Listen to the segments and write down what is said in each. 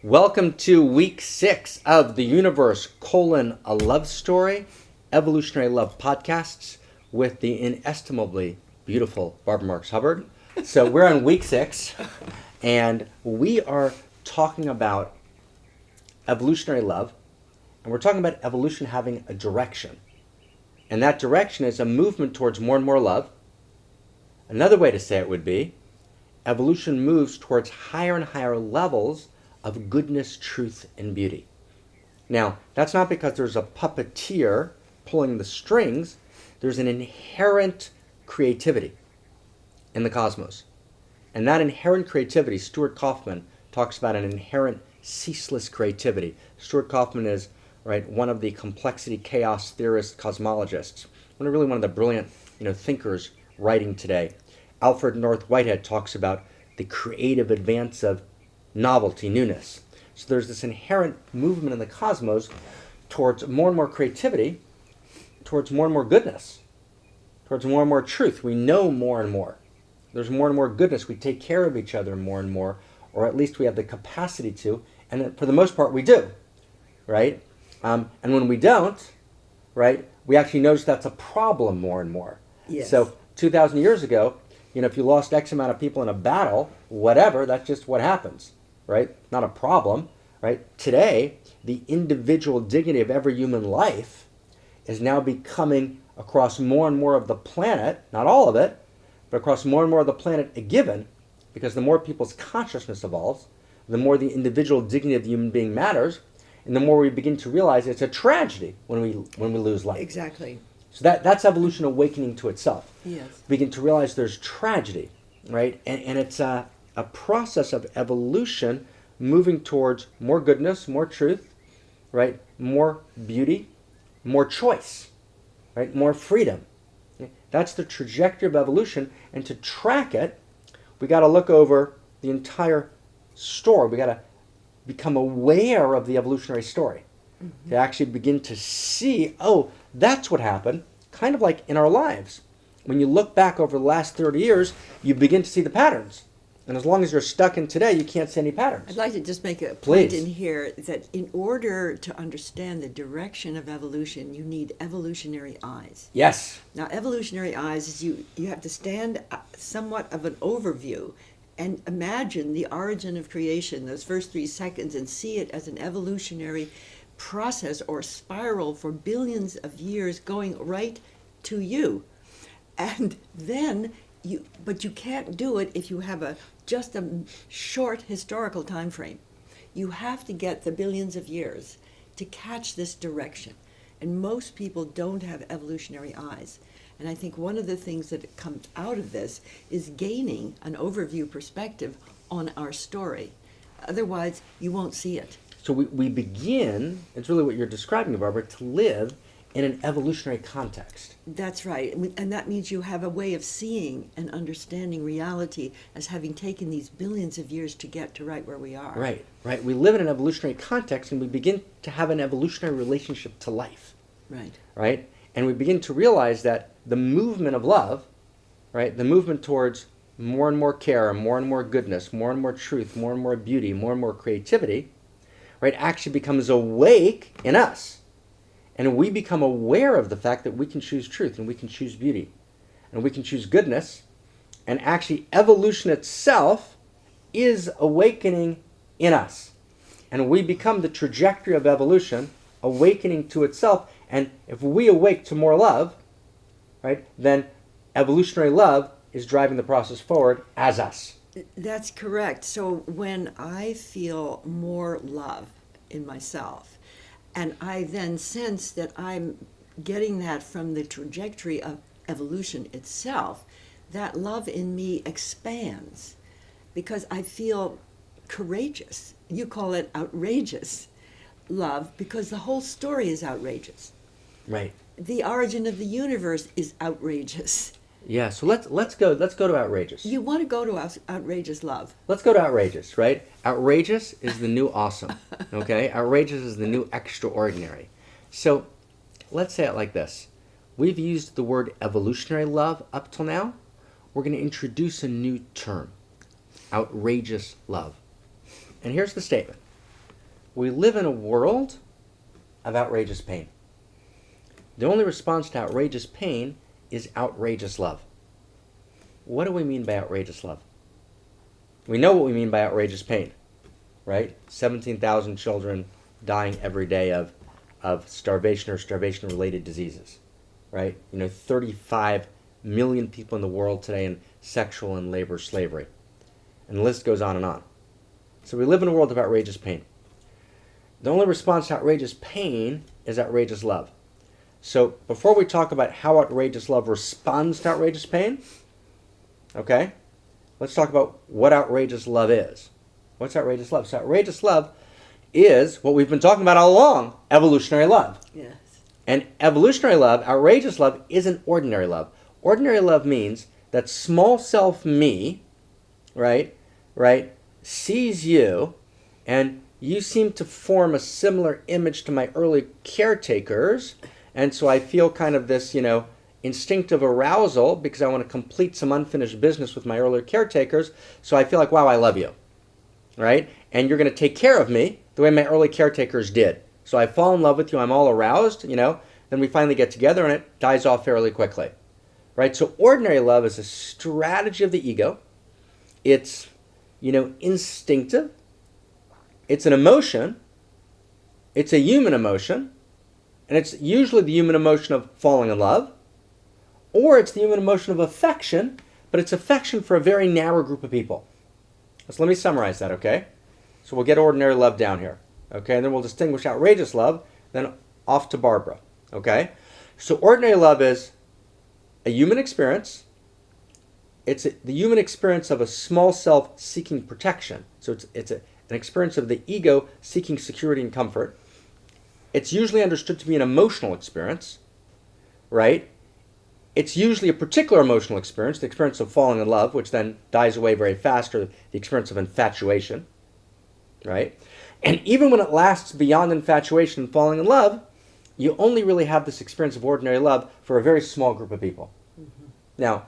Welcome to week 6 of the Universe: a Love Story, Evolutionary Love Podcasts with the inestimably beautiful Barbara Marx Hubbard. So we're on week 6, and we are talking about evolutionary love, and we're talking about evolution having a direction. And that direction is a movement towards more and more love. Another way to say it would be, evolution moves towards higher and higher levels of goodness, truth, and beauty. Now, that's not because there's a puppeteer pulling the strings. There's an inherent creativity in the cosmos. And that inherent creativity, Stuart Kauffman talks about an inherent ceaseless creativity. Stuart Kauffman is one of the complexity chaos theorist cosmologists, one of the brilliant thinkers writing today. Alfred North Whitehead talks about the creative advance of novelty, newness. So there's this inherent movement in the cosmos towards more and more creativity, towards more and more goodness, towards more and more truth. We know more and more. There's more and more goodness. We take care of each other more and more, or at least we have the capacity to, and for the most part we do, right? And when we don't, we actually notice that's a problem more and more. Yes. So 2,000 years ago, if you lost X amount of people in a battle, whatever, that's just what happens, right? Not a problem, right? Today, the individual dignity of every human life is now becoming, across more and more of the planet, not all of it, but across more and more of the planet, a given, because the more people's consciousness evolves, the more the individual dignity of the human being matters, and the more we begin to realize it's a tragedy when we lose life. Exactly. So that's evolution awakening to itself. Yes. Begin to realize there's tragedy, right? And it's a process of evolution moving towards more goodness, more truth, right? More beauty, more choice, right? More freedom. Okay? That's the trajectory of evolution. And to track it, we got to look over the entire story. We got to become aware of the evolutionary story. Mm-hmm. To actually begin to see, oh, that's what happened, kind of like in our lives. When you look back over the last 30 years, you begin to see the patterns. And as long as you're stuck in today, you can't see any patterns. I'd like to just make a point Please. in here that in order to understand the direction of evolution, you need evolutionary eyes. Yes. Now, evolutionary eyes is you have to stand somewhat of an overview and imagine the origin of creation, those first 3 seconds, and see it as an evolutionary process or spiral for billions of years going right to you. And then you can't do it if you have just a short historical time frame. You have to get the billions of years to catch this direction. And most people don't have evolutionary eyes. And I think one of the things that comes out of this is gaining an overview perspective on our story. Otherwise, you won't see it. So we begin, it's really what you're describing, Barbara, to live in an evolutionary context. That's right. And that means you have a way of seeing and understanding reality as having taken these billions of years to get to right where we are. Right. We live in an evolutionary context, and we begin to have an evolutionary relationship to life. Right? And we begin to realize that the movement of love, the movement towards more and more care, more and more goodness, more and more truth, more and more beauty, more and more creativity, actually becomes awake in us. And we become aware of the fact that we can choose truth, and we can choose beauty, and we can choose goodness. And actually, evolution itself is awakening in us. And we become the trajectory of evolution, awakening to itself. And if we awake to more love, then evolutionary love is driving the process forward as us. That's correct. So when I feel more love in myself, and I then sense that I'm getting that from the trajectory of evolution itself, that love in me expands because I feel courageous. You call it outrageous love because the whole story is outrageous. Right. The origin of the universe is outrageous. Yeah, so let's go to outrageous. You want to go to outrageous love. Let's go to outrageous, right? Outrageous is the new awesome, okay? Outrageous is the new extraordinary. So let's say it like this. We've used the word evolutionary love up till now. We're going to introduce a new term, outrageous love. And here's the statement. We live in a world of outrageous pain. The only response to outrageous pain is outrageous love. What do we mean by outrageous love? We know what we mean by outrageous pain, right? 17,000 children dying every day of starvation or starvation-related diseases, right? 35 million people in the world today in sexual and labor slavery. And the list goes on and on. So we live in a world of outrageous pain. The only response to outrageous pain is outrageous love. So before we talk about how outrageous love responds to outrageous pain, okay, let's talk about what outrageous love is. What's outrageous love? So outrageous love is what we've been talking about all along, evolutionary love. Yes. And evolutionary love, outrageous love, isn't ordinary love. Ordinary love means that small self me, right, sees you, and you seem to form a similar image to my early caretakers, and so I feel kind of this, instinctive arousal because I want to complete some unfinished business with my earlier caretakers, so I feel like, wow, I love you, right? And you're going to take care of me the way my early caretakers did. So I fall in love with you, I'm all aroused, then we finally get together and it dies off fairly quickly, right? So ordinary love is a strategy of the ego. It's, instinctive. It's an emotion. It's a human emotion. And it's usually the human emotion of falling in love. Or it's the human emotion of affection, but it's affection for a very narrow group of people. So let me summarize that, okay? So we'll get ordinary love down here, okay? And then we'll distinguish outrageous love, then off to Barbara, okay? So ordinary love is a human experience. It's the human experience of a small self seeking protection. So it's an experience of the ego seeking security and comfort. It's usually understood to be an emotional experience, right? It's usually a particular emotional experience, the experience of falling in love, which then dies away very fast, or the experience of infatuation, right? And even when it lasts beyond infatuation and falling in love, you only really have this experience of ordinary love for a very small group of people. Mm-hmm. Now,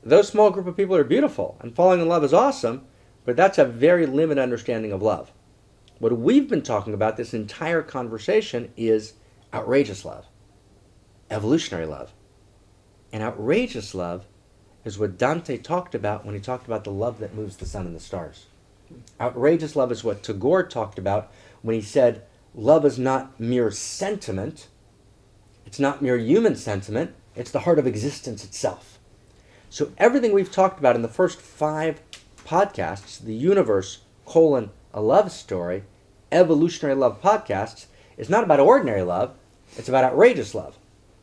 those small group of people are beautiful, and falling in love is awesome, but that's a very limited understanding of love. What we've been talking about this entire conversation is outrageous love, evolutionary love. And outrageous love is what Dante talked about when he talked about the love that moves the sun and the stars. Outrageous love is what Tagore talked about when he said, love is not mere sentiment, it's not mere human sentiment, it's the heart of existence itself. So everything we've talked about in the first 5 podcasts, the universe, a love story, evolutionary love podcasts, is not about ordinary love, it's about outrageous love.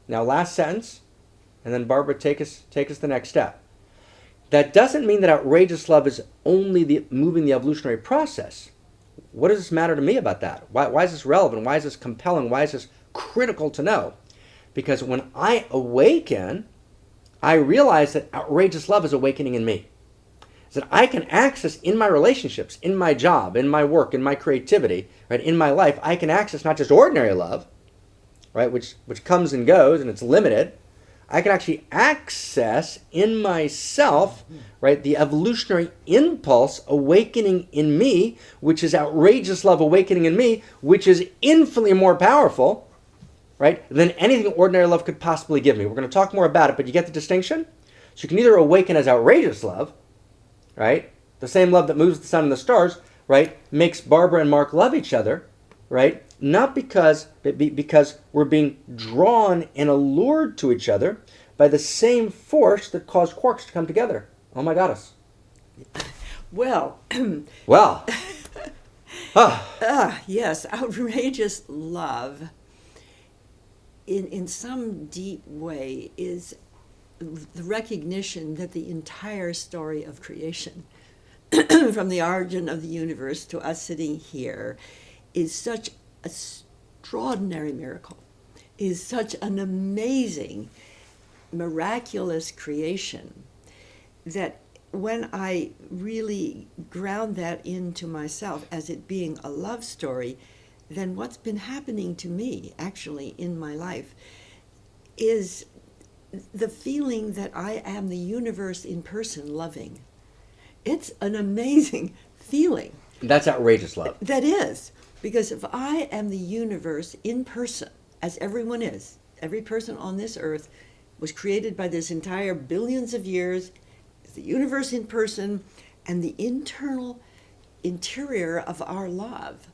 Now last sentence, and then Barbara, take us the next step. That doesn't mean that outrageous love is only moving the evolutionary process. What does this matter to me about that? Why is this relevant? Why is this compelling? Why is this critical to know? Because when I awaken, I realize that outrageous love is awakening in me. So that I can access in my relationships, in my job, in my work, in my creativity, right, in my life, I can access not just ordinary love, right, which comes and goes and it's limited. I can actually access in myself, right, the evolutionary impulse awakening in me, which is outrageous love awakening in me, which is infinitely more powerful, right, than anything ordinary love could possibly give me. We're going to talk more about it, but you get the distinction? So you can either awaken as outrageous love, right, the same love that moves the sun and the stars, right, makes Barbara and Marc love each other, right, not because we're being drawn and allured to each other by the same force that caused quarks to come together. Oh my goddess. Well. Well. Yes, outrageous love in some deep way is the recognition that the entire story of creation, from the origin of the universe to us sitting here, is such an extraordinary miracle, is such an amazing, miraculous creation, that when I really ground that into myself as it being a love story, then what's been happening to me actually in my life is the feeling that I am the universe in person loving. It's an amazing feeling. That's outrageous love. That is. Because if I am the universe in person, as everyone is, every person on this earth was created by this entire billions of years, the universe in person, and the interior of our love,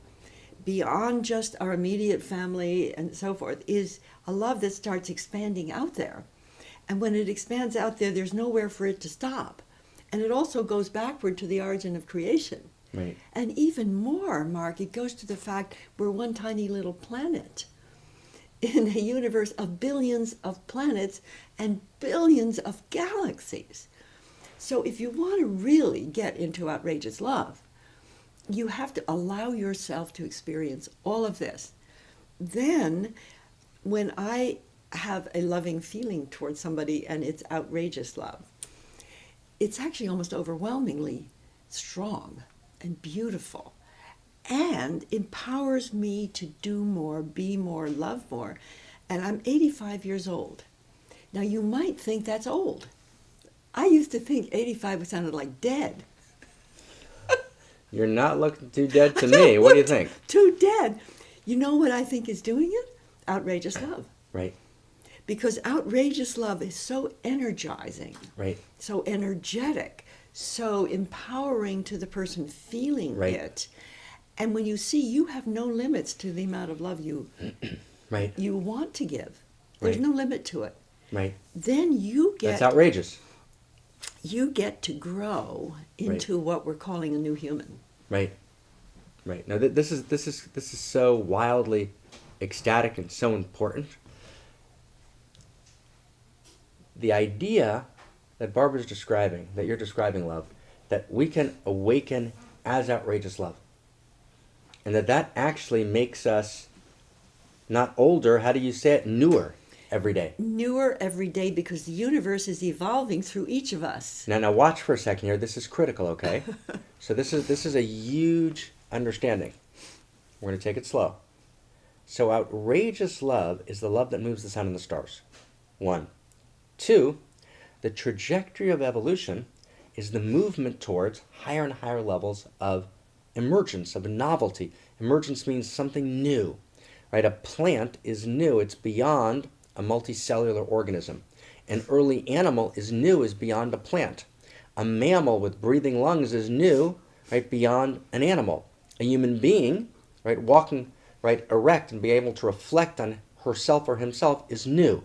beyond just our immediate family and so forth, is a love that starts expanding out there. And when it expands out there, there's nowhere for it to stop. And it also goes backward to the origin of creation. Right. And even more, Mark, it goes to the fact we're one tiny little planet in a universe of billions of planets and billions of galaxies. So if you want to really get into outrageous love, you have to allow yourself to experience all of this. Then, when I have a loving feeling towards somebody and it's outrageous love, it's actually almost overwhelmingly strong and beautiful and empowers me to do more, be more, love more. And I'm 85 years old. Now, you might think that's old. I used to think 85 sounded like dead. You're not looking too dead to me. What do you think? Too dead. You know what I think is doing it? Outrageous love. Right. Because outrageous love is so energizing, Right. so energetic, so empowering to the person feeling Right. it. And when you see you have no limits to the amount of love you Right. you want to give, there's Right. no limit to it. Right. Then That's outrageous. you get to grow into what we're calling a new human. Right. Right. Now this is so wildly ecstatic and so important. The idea that Barbara's describing, that you're describing, love, that we can awaken as outrageous love. And that actually makes us not older, how do you say it? Newer every day. Newer every day because the universe is evolving through each of us. Now watch for a second here. This is critical, okay? So this is a huge understanding. We're going to take it slow. So outrageous love is the love that moves the sun and the stars. 1. 2, the trajectory of evolution is the movement towards higher and higher levels of emergence, of novelty. Emergence means something new, right? A plant is new. It's beyond a multicellular organism. An early animal is new, is beyond a plant. A mammal with breathing lungs is new, right, beyond an animal. A human being, right, walking, right, erect and be able to reflect on herself or himself is new.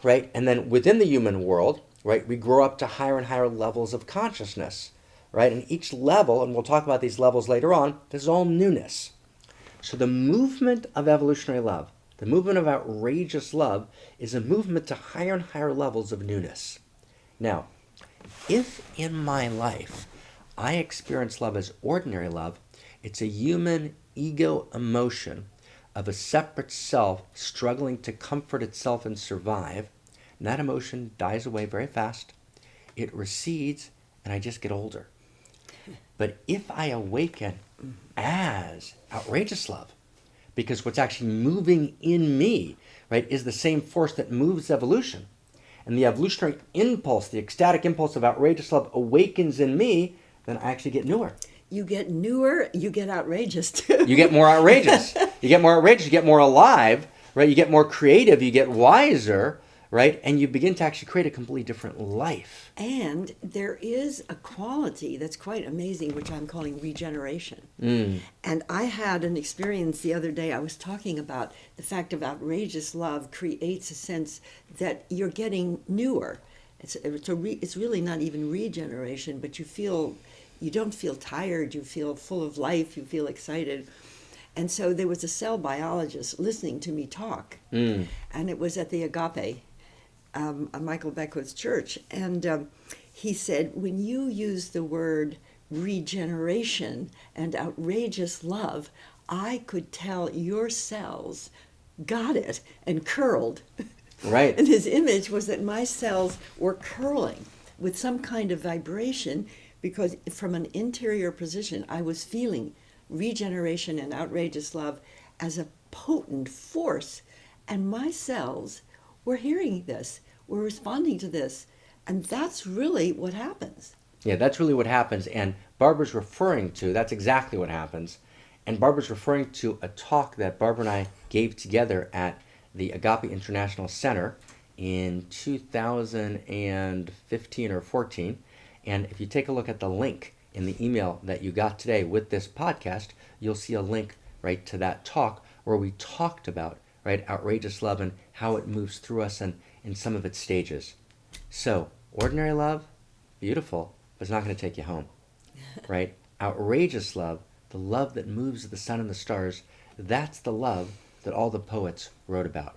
Right? And then within the human world, right, we grow up to higher and higher levels of consciousness, right? And each level, and we'll talk about these levels later on, this is all newness. So the movement of evolutionary love, the movement of outrageous love, is a movement to higher and higher levels of newness. Now, if in my life I experience love as ordinary love, it's a human ego emotion of a separate self struggling to comfort itself and survive, and that emotion dies away very fast. It recedes, and I just get older. But if I awaken as outrageous love, because what's actually moving in me, right, is the same force that moves evolution, and the evolutionary impulse, the ecstatic impulse of outrageous love awakens in me, then I actually get newer. You get newer, you get outrageous too. You get more outrageous. You get more outrageous, you get more alive, right? You get more creative, you get wiser, right? And you begin to actually create a completely different life. And there is a quality that's quite amazing, which I'm calling regeneration. And I had an experience the other day. I was talking about the fact of outrageous love creates a sense that you're getting newer. It's really not even regeneration, but you don't feel tired, you feel full of life, you feel excited. And so there was a cell biologist listening to me talk, and it was at the Agape, Michael Beckwith's church. And he said, when you use the word regeneration and outrageous love, I could tell your cells got it and curled. Right. And his image was that my cells were curling with some kind of vibration, because from an interior position, I was feeling regeneration and outrageous love as a potent force. And my cells were hearing this, were responding to this. And that's really what happens. Yeah, that's really what happens. And Barbara's referring to, that's exactly what happens. And Barbara's referring to a talk that Barbara and I gave together at the Agape International Center in 2015 or 14. And if you take a look at the link in the email that you got today with this podcast, you'll see a link right to that talk where we talked about, right, outrageous love and how it moves through us and in some of its stages. So, ordinary love, beautiful, but it's not going to take you home, right? Outrageous love, the love that moves the sun and the stars, that's the love that all the poets wrote about.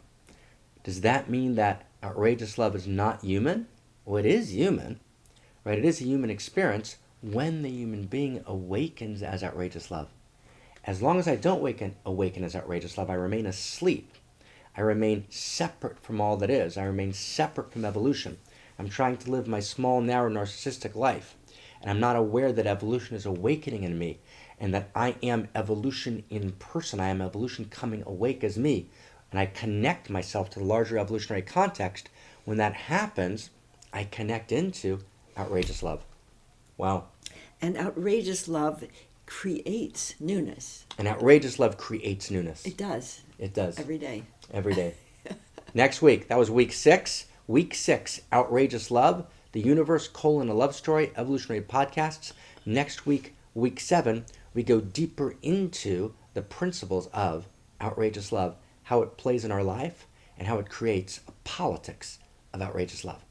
Does that mean that outrageous love is not human? Well, it is human, right? It is a human experience when the human being awakens as outrageous love. As long as I don't awaken as outrageous love, I remain asleep. I remain separate from all that is. I remain separate from evolution. I'm trying to live my small, narrow, narcissistic life. And I'm not aware that evolution is awakening in me and that I am evolution in person. I am evolution coming awake as me. And I connect myself to the larger evolutionary context. When that happens, I connect into outrageous love. Wow. And outrageous love creates newness. And outrageous love creates newness. It does. It does. Every day. Every day. Next week, that was week 6. Week 6, outrageous love, the universe, a love story, evolutionary podcasts. Next week, week 7, we go deeper into the principles of outrageous love, how it plays in our life, and how it creates a politics of outrageous love.